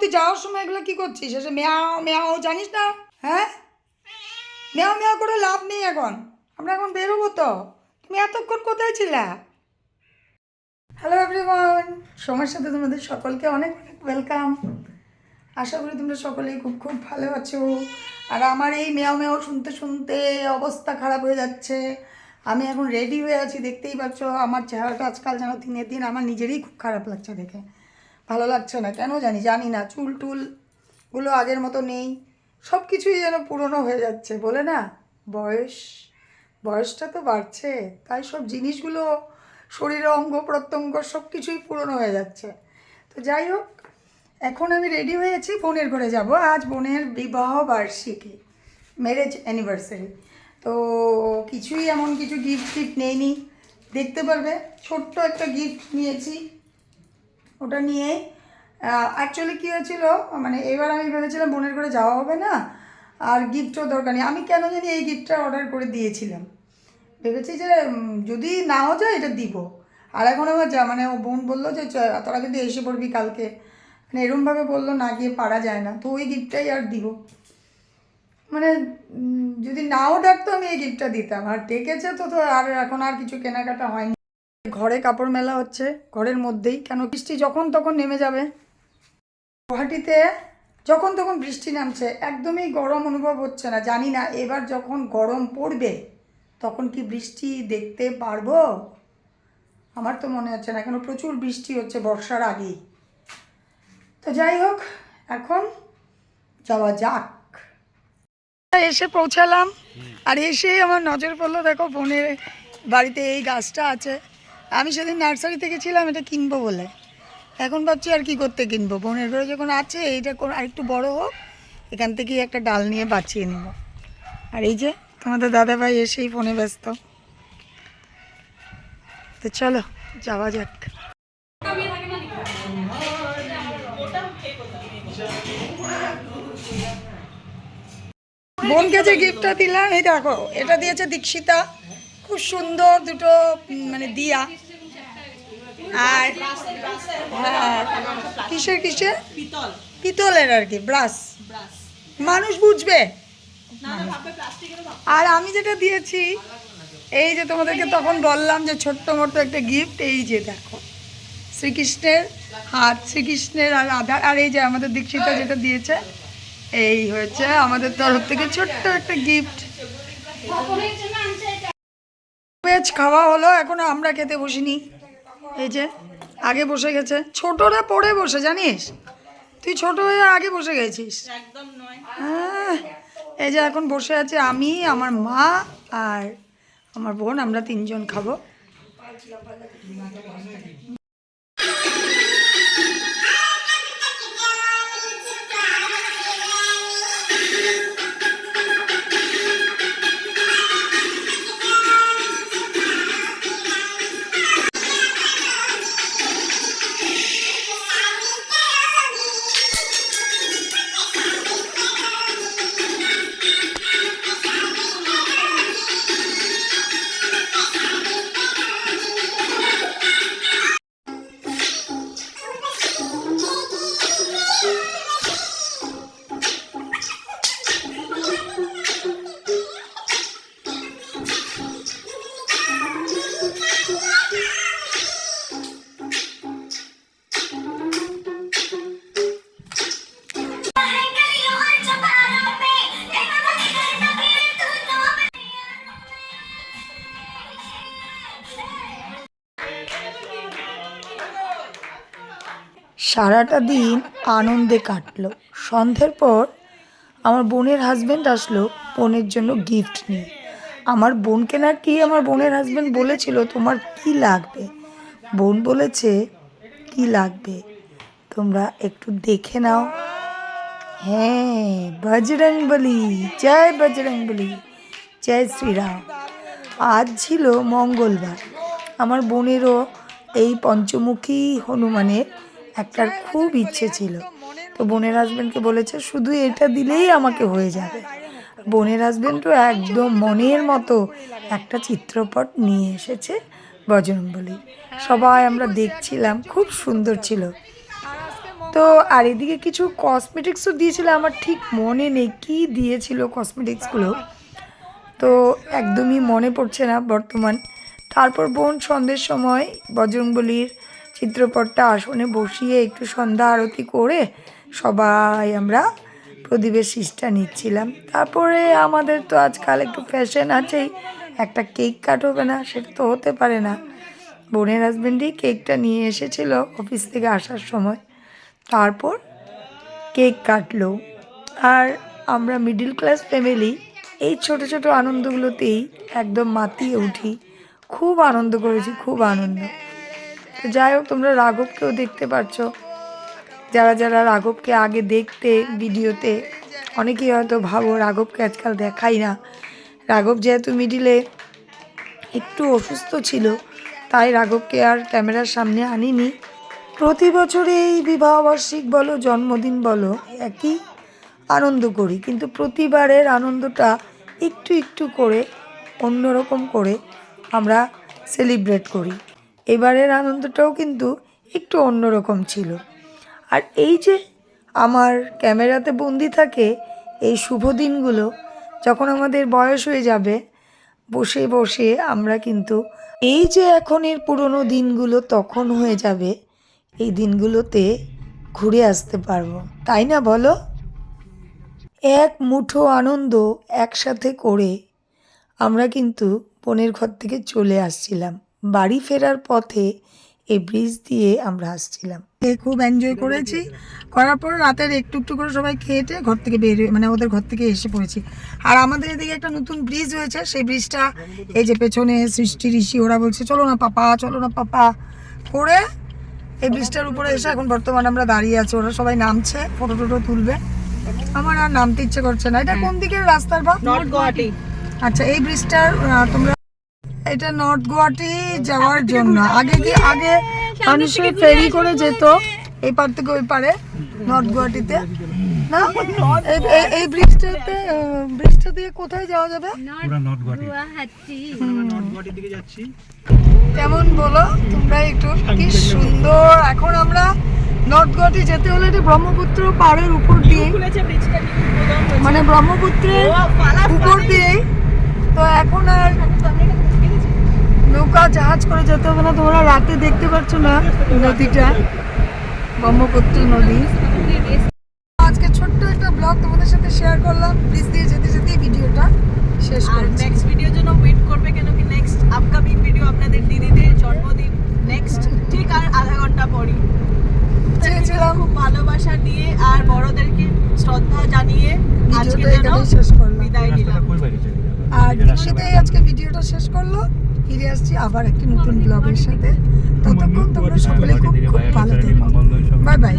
তুই যাওয়ার সময় এগুলো কী করছিস? এসে মেয়াও মেয়াও জানিস না? হ্যাঁ, মেয়াও মেয়াও করে লাভ নেই এখন, আমরা এখন বেরোবো তো। তুমি এতক্ষণ কোথায় ছিলা? হ্যালো এভরিওয়ান, সময়ের সাথে তোমাদের সকলকে অনেক অনেক ওয়েলকাম। আশা করি তোমরা সকলেই খুব খুব ভালো আছো। আর আমার এই মেয়াও মেয়াও শুনতে শুনতে অবস্থা খারাপ হয়ে যাচ্ছে। আমি এখন রেডি হয়ে আছি, দেখতেই পাচ্ছ। আমার চেহারাটা আজকাল যেন দিনের দিন আমার নিজেরই খুব খারাপ লাগছে দেখে, ভালো লাগছে না কেন জানি না। চুল টুলগুলো আগের মতো নেই, সব কিছুই যেন পুরনো হয়ে যাচ্ছে। বলে না, বয়সটা তো বাড়ছে, তাই সব জিনিসগুলো, শরীরের অঙ্গ প্রত্যঙ্গ সব কিছুই পুরনো হয়ে যাচ্ছে। তো যাই হোক, এখন আমি রেডি হয়েছি, বোনের ঘরে যাব। আজ বোনের বিবাহ বার্ষিকী, ম্যারেজ অ্যানিভার্সারি। তো কিছুই এমন কিছু গিফট টিফট নেইনি, দেখতে পারবে। ছোট্ট একটা গিফট নিয়েছি, ওটা নিয়ে অ্যাকচুয়ালি কী হয়েছিল, মানে এবার আমি ভেবেছিলাম বোনের ঘরে যাওয়া হবে না, আর গিফটও দরকার নেই। আমি কেন জানি এই গিফটটা অর্ডার করে দিয়েছিলাম, ভেবেছি যে যদি নাও যায় এটা দিব। আর এখন আমার মানে ও বোন বললো যে তোরা কিন্তু এসে পড়বি কালকে, মানে এরমভাবে বললো, না গিয়ে পারা যায় না। তো ওই গিফটটাই আর দিব, মানে যদি নাও ডাকতো আমি এই গিফটটা দিতাম। আর ডেকেছে তো, আর এখন আর কিছু কেনাকাটা হয়নি। ঘরে কাপড় মেলা হচ্ছে ঘরের মধ্যেই, কেন বৃষ্টি যখন তখন নেমে যাবে। গুয়াহাটিতে যখন তখন বৃষ্টি নামছে, একদমই গরম অনুভব হচ্ছে না। জানি না এবার যখন গরম পড়বে তখন কি বৃষ্টি দেখতে পারবো, আমার তো মনে হচ্ছে না। এখনো প্রচুর বৃষ্টি হচ্ছে বর্ষার আগেই। তো যাই হোক, এখন যাওয়া যাক। এসে পৌঁছালাম, আর এসেই আমার নজর পড়লো, দেখো বোনের বাড়িতে এই গাছটা আছে। আমি সেদিন নার্সারি থেকে ছিলাম এটা কিনবো বলে, এখন ভাবছি আর কি করতে কিনবো। বোনের ঘরে যখন আছে, এইটা আর একটু বড় হোক, এখান থেকেই একটা ডাল নিয়ে বাঁচিয়ে নেব। আর এই যে তোমাদের দাদাভাই এসেই ফোনে ব্যস্ত। তো চলো যাওয়া যাক। বোনকে যে গিফটটা দিলাম, এই দেখো, এটা দিয়েছে দীক্ষিতা, খুব সুন্দর দুটো মানে দিয়া। আর হ্যাঁ, কিসের পিতলের আর কি, ব্রাশ, মানুষ বুঝবে। আর আমি যেটা দিয়েছি, এই যে তোমাদেরকে তখন বললাম যে ছোট্ট মোট্ট একটা গিফট, এই যে দেখো শ্রীকৃষ্ণের হাত, শ্রীকৃষ্ণের আর রাধার। আর এই যে আমাদের দীক্ষিতা যেটা দিয়েছে, এই হয়েছে আমাদের তরফ থেকে ছোট্ট একটা গিফট। ভেজ খাওয়া হলো, এখনো আমরা খেতে বসিনি। এই যে আগে বসে গেছে, ছোটরা পড়ে বসে, জানিস তুই ছোট হয়ে আগে বসে গেছিস। হ্যাঁ, এই যে এখন বসে আছে আমি, আমার মা আর আমার বোন, আমরা তিনজন খাবো। সারাটা দিন আনন্দে কাটলো। সন্ধ্যের পর আমার বোনের হাজব্যান্ড আসলো বোনের জন্য গিফট নিয়ে। আমার বোনকে নাকি আমার বোনের হাজব্যান্ড বলেছিল তোমার কি লাগবে, বোন বলেছে কি লাগবে তোমরা একটু দেখে নাও। হ্যাঁ, বজরংবলী, জয় বজরংবলী, জয় শ্রীরাম। আজ ছিল মঙ্গলবার, আমার বোনেরও এই পঞ্চমুখী হনুমানের একটার খুব ইচ্ছে ছিল। তো বোনের হাজব্যান্ডকে বলেছে শুধু এটা দিলেই আমাকে হয়ে যাবে। বোনের হাজব্যান্ডও একদম মনের মতো একটা চিত্রপট নিয়ে এসেছে বজরংবলী। সবাই আমরা দেখছিলাম, খুব সুন্দর ছিল। তো আর এদিকে কিছু কসমেটিক্সও দিয়েছিল, আমার ঠিক মনে নেই কি দিয়েছিল কসমেটিক্সগুলো, তো একদমই মনে পড়ছে না বর্তমান। তারপর বোন সন্ধ্যের সময় বজরংবলীর চিত্রপটটা আসনে বসিয়ে একটু সন্ধ্যা আরতি করে সবাই আমরা প্রদীপের শীষটা নিচ্ছিলাম। তারপরে আমাদের তো আজকাল একটু ফ্যাশন আছেই, একটা কেক কাট হবে না সেটা তো হতে পারে না। বোনের হাজব্যান্ডই কেকটা নিয়ে এসেছিল অফিস থেকে আসার সময়, তারপর কেক কাটলো। আর আমরা মিডিল ক্লাস ফ্যামিলি এই ছোট ছোট আনন্দগুলোতেই একদম মাতিয়ে উঠি, খুব আনন্দ করেছি, খুব আনন্দ। তো যাই হোক, তোমরা রাঘবকেও দেখতে পাচ্ছ, যারা যারা রাঘবকে আগে দেখতে ভিডিওতে, অনেকেই হয়তো ভাবো রাঘবকে আজকাল দেখাই না। রাঘব যেহেতু মিডিলে একটু অসুস্থ ছিল, তাই রাঘবকে আর ক্যামেরার সামনে আনিনি। প্রতি বছরে এই বিবাহবার্ষিক বলো জন্মদিন বলো একই আনন্দ করি, কিন্তু প্রতিবারের আনন্দটা একটু একটু করে অন্যরকম করে আমরা সেলিব্রেট করি। এবারের আনন্দটাও কিন্তু একটু অন্যরকম ছিল। আর এই যে আমার ক্যামেরাতে বন্দি থাকে এই শুভ দিনগুলো, যখন আমাদের বয়স হয়ে যাবে, বসে বসে আমরা কিন্তু এই যে এখনের পুরনো দিনগুলো তখন হয়ে যাবে, এই দিনগুলোতে ঘুরে আসতে পারবো, তাই না বলো? এক মুঠো আনন্দ একসাথে করে আমরা কিন্তু বোনের ঘর থেকে চলে আসছিলাম। বাড়ি ফেরার পথে এই ব্রিজ দিয়ে আমরা আসছিলাম, খুব এনজয় করেছি। করার পর রাতের একটু একটু করে সবাই খেয়েটে ঘর থেকে বের হয়ে, মানে ওদের ঘর থেকে এসে পড়েছি। আর আমাদের এদিকে একটা নতুন ব্রিজ হয়েছে, সেই ব্রিজটা এই যে পেছনে সৃষ্টি ঋষি ওরা বলছে চলো না পাপা, চলো না পাপা করে এই ব্রিজটার উপরে এসে এখন বর্তমানে আমরা দাঁড়িয়ে আছি। ওরা সবাই নামছে, ফটো টোটো তুলবে, আমার আর নামতে ইচ্ছে করছে না। এটা কোন দিকের রাস্তার বা? নর্থ গুয়াহাটি। আচ্ছা, এই ব্রিজটার তোমরা, এটা নর্থ গুয়াহাটি যাওয়ার জন্য আগে মানুষের ফেরি করে যেত এই পার থেকে ওই পারে নর্থ গুয়াহাটিতে না। এই ব্রিজটা দিয়ে কোথায় যাওয়া যাবে? কেমন বলো তোমরা একটু, কি সুন্দর। এখন আমরা নর্থ গুয়াহাটি যেতে হলে এটা ব্রহ্মপুত্র পাড়ের উপর দিয়ে, মানে ব্রহ্মপুত্রের উপর দিয়েই। তো এখন আর নৌকা জাহাজ করে যেতে হবে না। তোমরা রাতে দেখতে পাচ্ছ না নদীটা, ব্রহ্মপুত্র নদী। আজকে ছোট্ট একটা ব্লগ তোমাদের সাথে শেয়ার করলাম, ব্রিজ দিয়ে যেতে যেতে ভিডিওটা শেষ করছি। নেক্সট ভিডিওর জন্য ওয়েট করবে, কেন কি নেক্সট আপকামিং ভিডিও আপনাদের দিদিদের জন্মদিন নেক্সট ঠিক আর আধা ঘন্টা পরই। চেয়েছিলাম খুব ভালোবাসা দিয়ে আর বড়দেরকে শ্রদ্ধা জানিয়ে আজকে শেষ করলাম, বিদায় নিলাম। আর দিদিতেই আজকে ভিডিওটা শেষ করলো। ফিরে আসছি আবার একটি নতুন ব্লগের সাথে। ততক্ষণ তোমরা সকলে খুব খুব ভালো থেকো। Bye bye.